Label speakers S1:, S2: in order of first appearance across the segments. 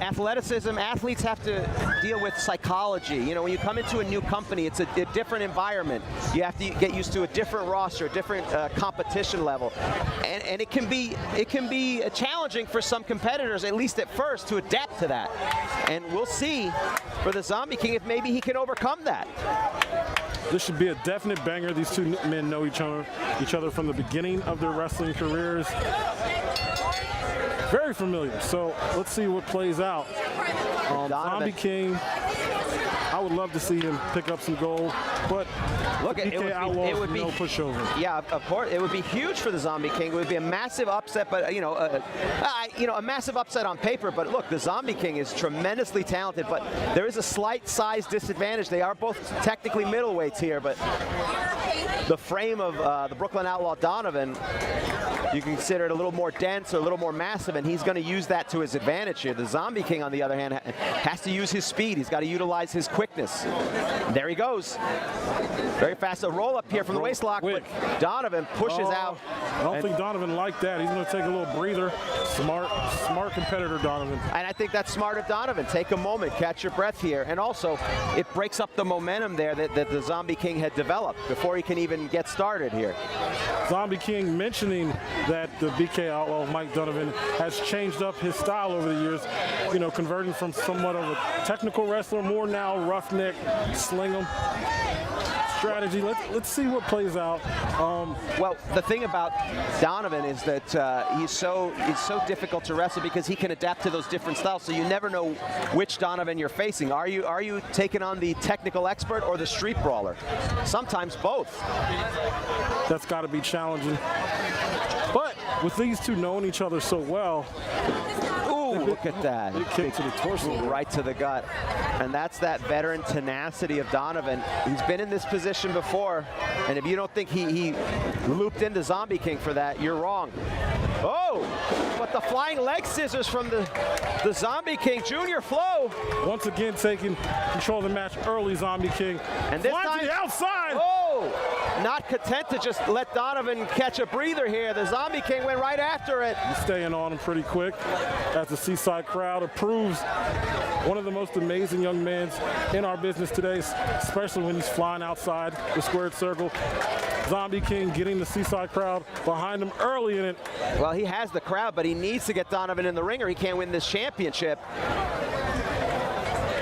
S1: athleticism, athletes have to deal with psychology. You know, when you come into a new company, it's a different environment. You have to get used to a different roster, a different competition level. And it can be challenging for some competitors, at least at first, to adapt to that. And we'll see for the Zombie King if maybe he can overcome that.
S2: This should be a definite banger. These two men know each other from the beginning of their wrestling careers. Very familiar. So let's see what plays out. Zombie King, I would love to see him pick up some gold, but
S1: look, it would be
S2: no pushover.
S1: Yeah, of course, it would be huge for the Zombie King. It would be a massive upset, but a massive upset on paper. But look, the Zombie King is tremendously talented, but there is a slight size disadvantage. They are both technically middleweights here, but the frame of the Brooklyn Outlaw Donovan, you can consider it a little more dense or a little more massive, and he's going to use that to his advantage here. The Zombie King, on the other hand, has to use his speed. He's got to utilize his quickness. There he goes. Very fast. A roll up here from the waistlock, but Donovan pushes out.
S2: I don't think Donovan liked that. He's going to take a little breather. Smart competitor, Donovan.
S1: And I think that's smart of Donovan. Take a moment, catch your breath here. And also, it breaks up the momentum there that the Zombie King had developed before he can even get started here.
S2: Zombie King mentioning that the BK Outlaw, Mike Donovan, has changed up his style over the years, you know, converting from somewhat of a technical wrestler, more now roughneck, sling 'em strategy. Let's see what plays out.
S1: Well, the thing about Donovan is that he's so difficult to wrestle because he can adapt to those different styles. So you never know which Donovan you're facing. Are you taking on the technical expert or the street brawler? Sometimes both.
S2: That's got to be challenging. But with these two knowing each other so well,
S1: look at that.
S2: Big kick to the torso.
S1: Right to the gut. And that's that veteran tenacity of Donovan. He's been in this position before, and if you don't think he looped into Zombie King for that, you're wrong. Oh, but the flying leg scissors from the Zombie King, Junior Flow.
S2: Once again taking control of the match early, Zombie King.
S1: And this
S2: time to the outside.
S1: Oh, not content to just let Donovan catch a breather here. The Zombie King went right after it.
S2: He's staying on him pretty quick as the Seaside crowd approves one of the most amazing young men in our business today, especially when he's flying outside the squared circle. Zombie King getting the Seaside crowd behind him early in it.
S1: Well, he has the crowd, but he needs to get Donovan in the ring or he can't win this championship.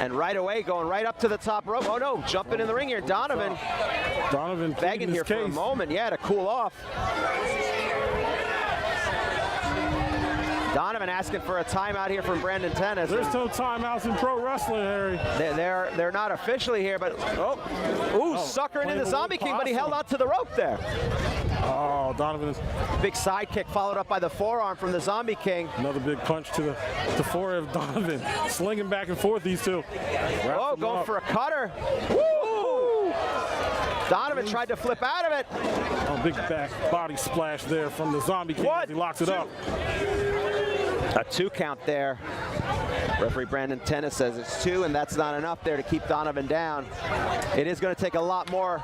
S1: And right away, going right up to the top rope. Oh no, jumping in the ring here. Donovan begging here for a moment, yeah, to cool off. Donovan asking for a timeout here from Brandon Tennis.
S2: There's no timeouts in pro wrestling, Harry.
S1: They're not officially here, but suckering in the Zombie King, but he held on to the rope there.
S2: Oh, Donovan.
S1: Big side kick followed up by the forearm from the Zombie King.
S2: Another big punch to the forehead of Donovan. Slinging back and forth, these two.
S1: Oh, going for a cutter. Woo! Donovan tried to flip out of it.
S2: Oh, big back body splash there from the Zombie King as he locks it up.
S1: A 2 count there. Referee Brandon Tennis says it's 2, and that's not enough there to keep Donovan down. It is going to take a lot more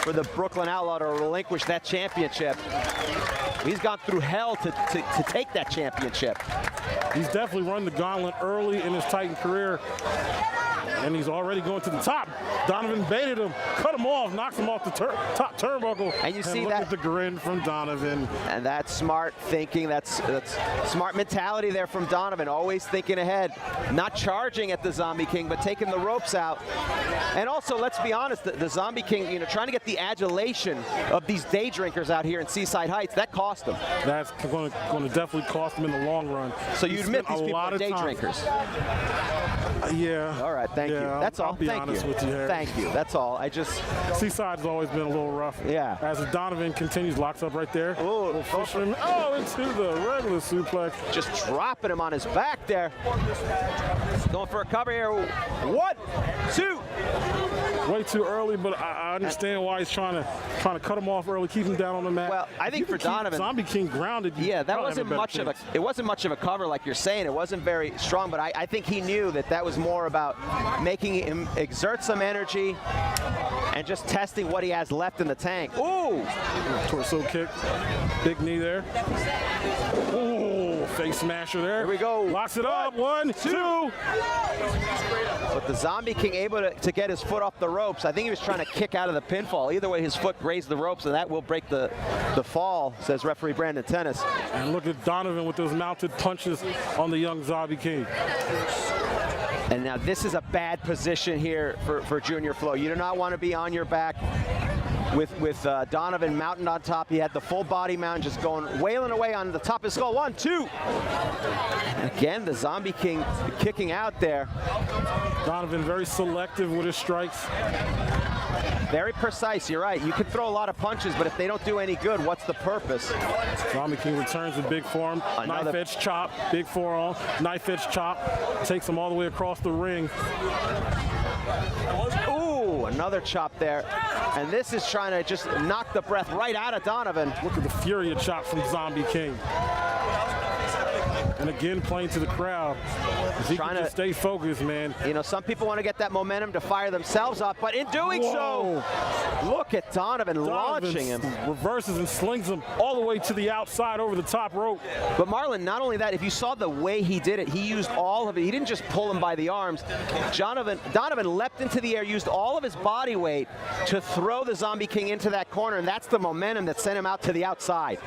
S1: for the Brooklyn Outlaw to relinquish that championship. He's gone through hell to take that championship.
S2: He's definitely run the gauntlet early in his Titan career. And he's already going to the top. Donovan baited him, cut him off, knocks him off the top turnbuckle.
S1: And you see
S2: look
S1: that
S2: at the grin from Donovan.
S1: And that's smart thinking. That's smart mentality there from Donovan. Always thinking ahead, not charging at the Zombie King, but taking the ropes out. And also, let's be honest, the Zombie King, you know, trying to get the adulation of these day drinkers out here in Seaside Heights, that cost him.
S2: That's going to definitely cost him in the long run.
S1: So you admit these people are day drinkers?
S2: Yeah.
S1: All right, thank you. That's all.
S2: I'll be honest with you, Harry.
S1: Thank you. That's all.
S2: Seaside's always been a little rough.
S1: Yeah.
S2: As Donovan continues, locks up right there.
S1: Oh,
S2: into the regular suplex.
S1: Just dropping him on his back there. Going for a cover here. 1, 2.
S2: Way too early, but I understand why he's trying to cut him off early, keep him down on the mat.
S1: Well, I think for Donovan,
S2: Zombie King grounded.
S1: Yeah, that wasn't much of a cover like you're saying. It wasn't very strong, but I think he knew that was more about making him exert some energy and just testing what he has left in the tank. Ooh!
S2: Torso kick, big knee there. Ooh, Face smasher there.
S1: Here we go.
S2: Locks it up. One, two.
S1: But the Zombie King able to get his foot off the ropes. I think he was trying to kick out of the pinfall. Either way, his foot grazed the ropes, and that will break the fall, says referee Brandon Tennis.
S2: And look at Donovan with those mounted punches on the young Zombie King.
S1: And now this is a bad position here for Junior Flo. You do not want to be on your back with Donovan mounted on top. He had the full body mount just going wailing away on the top of his skull. 1, 2. Again, the Zombie King kicking out there.
S2: Donovan very selective with his strikes.
S1: Very precise, you're right. You could throw a lot of punches, but if they don't do any good, what's the purpose?
S2: Zombie King returns with big forearm, knife edge chop, big forearm, knife edge chop, takes him all the way across the ring.
S1: Ooh, another chop there. And this is trying to just knock the breath right out of Donovan.
S2: Look at the fury of chop from Zombie King. And again, playing to the crowd. He trying to stay focused, man.
S1: You know, some people want to get that momentum to fire themselves up, but in doing so, look at Donovan launching him.
S2: Reverses and slings him all the way to the outside over the top rope.
S1: But Marlon, not only that, if you saw the way he did it, he used all of it. He didn't just pull him by the arms. Donovan leapt into the air, used all of his body weight to throw the Zombie King into that corner, and that's the momentum that sent him out to the outside.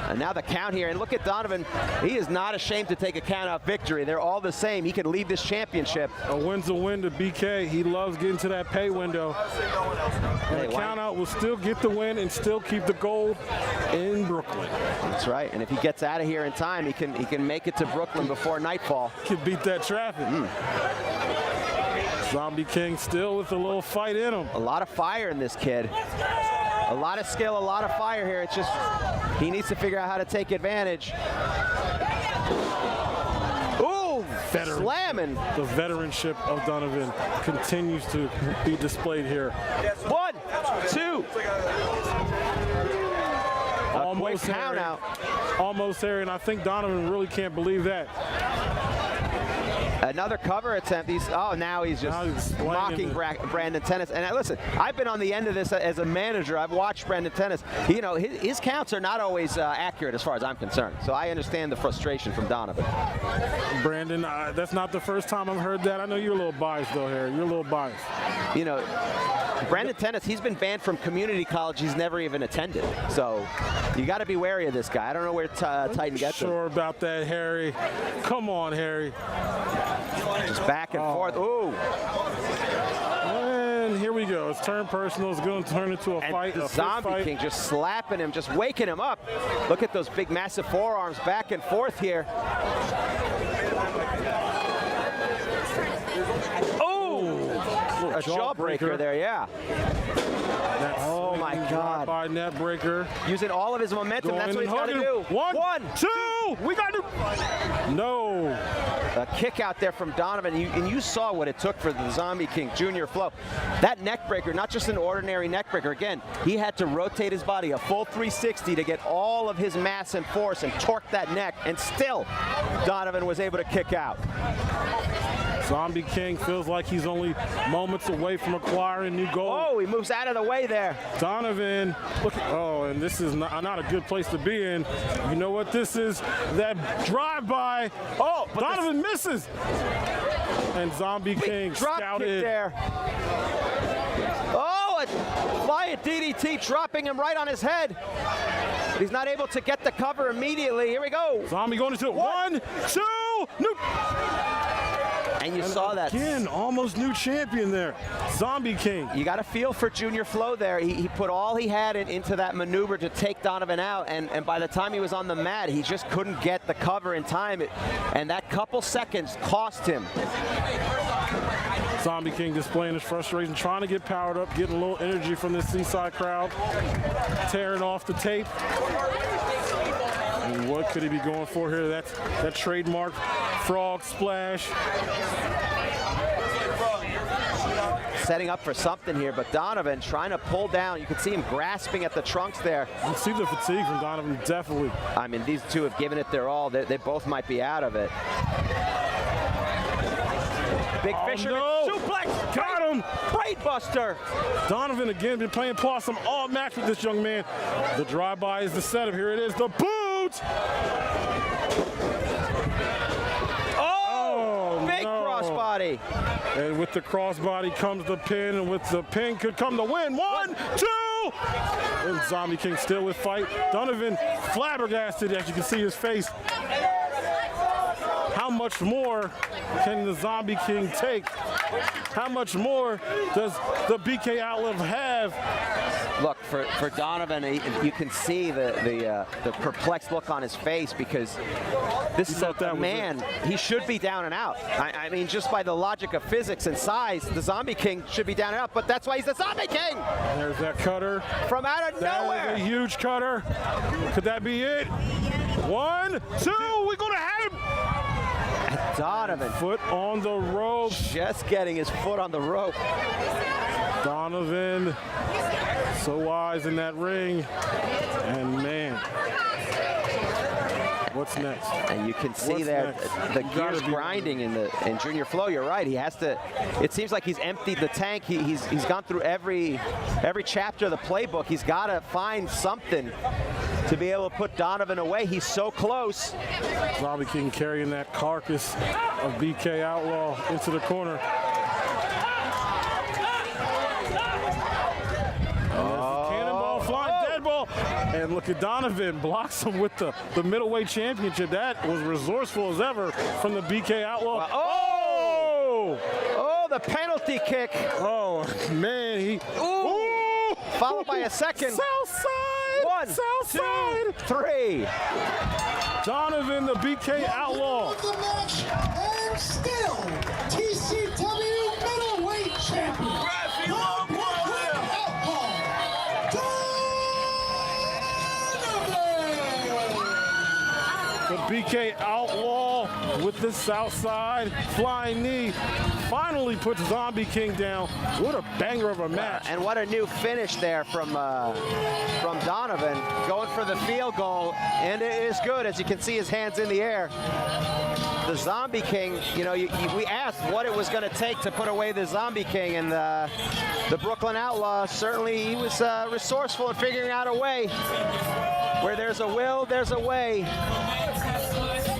S1: And now the count here, and look at Donovan. He is not ashamed to take a count-out victory. They're all the same. He can leave this championship.
S2: A win's a win to BK. He loves getting to that pay window. And the count-out will still get the win and still keep the gold in Brooklyn.
S1: That's right. And if he gets out of here in time, he can make it to Brooklyn before nightfall.
S2: Can beat that traffic. Zombie King still with a little fight in him.
S1: A lot of fire in this kid. A lot of skill, a lot of fire here. It's just he needs to figure out how to take advantage. Ooh, slamming.
S2: The veteranship of Donovan continues to be displayed here.
S1: 1, 2.
S2: Almost
S1: count out.
S2: Almost there, and I think Donovan really can't believe that.
S1: Another cover attempt. Now he's just mocking Brandon Tennis. And listen, I've been on the end of this as a manager. I've watched Brandon Tennis. You know, his counts are not always accurate as far as I'm concerned. So I understand the frustration from Donovan.
S2: Brandon, that's not the first time I've heard that. I know you're a little biased, though, Harry. You're a little biased.
S1: You know, Brandon Tennis, he's been banned from community college. He's never even attended. So you got to be wary of this guy. I don't know where Titan gets him.
S2: Sure about that, Harry. Come on, Harry.
S1: Just back and forth. Ooh.
S2: And here we go. It's turned personal. It's going to turn into a fight.
S1: The Zombie King just slapping him, just waking him up. Look at those big, massive forearms back and forth here. A jawbreaker there, yeah. Oh my God.
S2: By net breaker.
S1: Using all of his momentum, that's what he's got to do.
S2: 1, 2, we got to. No.
S1: A kick out there from Donovan, and you saw what it took for the Zombie King, Junior Flo. That neck breaker, not just an ordinary neck breaker. Again, he had to rotate his body a full 360 to get all of his mass and force and torque that neck, and still Donovan was able to kick out.
S2: Zombie King feels like he's only moments away from acquiring new gold.
S1: Oh, he moves out of the way there.
S2: Donovan, look at, and this is not a good place to be in. You know what this is? That drive-by. Oh, Donovan misses. And Zombie King scouted.
S1: There. Oh, a flying DDT dropping him right on his head. He's not able to get the cover immediately. Here we go.
S2: Zombie going into it. 1, 2, no.
S1: And you saw that.
S2: Again, almost new champion there. Zombie King.
S1: You got to feel for Junior Flo there. He put all he had into that maneuver to take Donovan out, and by the time he was on the mat, he just couldn't get the cover in time. And that couple seconds cost him.
S2: Zombie King displaying his frustration, trying to get powered up, getting a little energy from this Seaside crowd, tearing off the tape. And what could he be going for here? That's that trademark frog splash.
S1: Setting up for something here, but Donovan trying to pull down. You can see him grasping at the trunks there.
S2: You see the fatigue from Donovan, definitely.
S1: I mean, these two have given it their all. They both might be out of it. Big fisherman suplex.
S2: Got him.
S1: Braid buster.
S2: Donovan again been playing possum all match with this young man. The drive-by is the setup. Here it is, the boot.
S1: see.
S2: And with the crossbody comes the pin, and with the pin could come the win. 1, 2! And Zombie King still with fight. Donovan flabbergasted, as you can see his face. How much more can the Zombie King take? How much more does the BK Outlaw have?
S1: Look, for Donovan, you can see the perplexed look on his face, because this is a man, he should be down and out. I mean, just by the logic of physics and size, the Zombie King should be down and out, but that's why he's the Zombie King!
S2: There's that cutter.
S1: From out of nowhere!
S2: That is a huge cutter. Could that be it? 1, 2, we're gonna have him!
S1: Donovan.
S2: Foot on the rope.
S1: Just getting his foot on the rope.
S2: Donovan, so wise in that ring. And man, what's next?
S1: And you can see that the gears grinding in Junior Flow. You're right. He has to. It seems like he's emptied the tank. He's gone through every chapter of the playbook. He's got to find something to be able to put Donovan away. He's so close.
S2: Zombie King carrying that carcass of BK Outlaw into the corner. Cannonball, flying dead ball. And look at Donovan, blocks him with the middleweight championship. That was resourceful as ever from the BK Outlaw.
S1: Oh, the penalty kick.
S2: Oh, man. Ooh.
S1: Followed by a second.
S2: Southside.
S1: 1, 2, 3.
S2: Donovan, the BK Outlaw.
S3: The match, and still TCW middleweight champion.
S2: The BK Outlaw with the Southside flying knee finally puts Zombie King down. What a banger of a match.
S1: And what a new finish there from Donovan, going for the field goal, and it is good. As you can see, his hands in the air. The Zombie King, you know, we asked what it was going to take to put away the Zombie King, and the Brooklyn Outlaw, certainly he was resourceful in figuring out a way. Where there's a will, there's a way.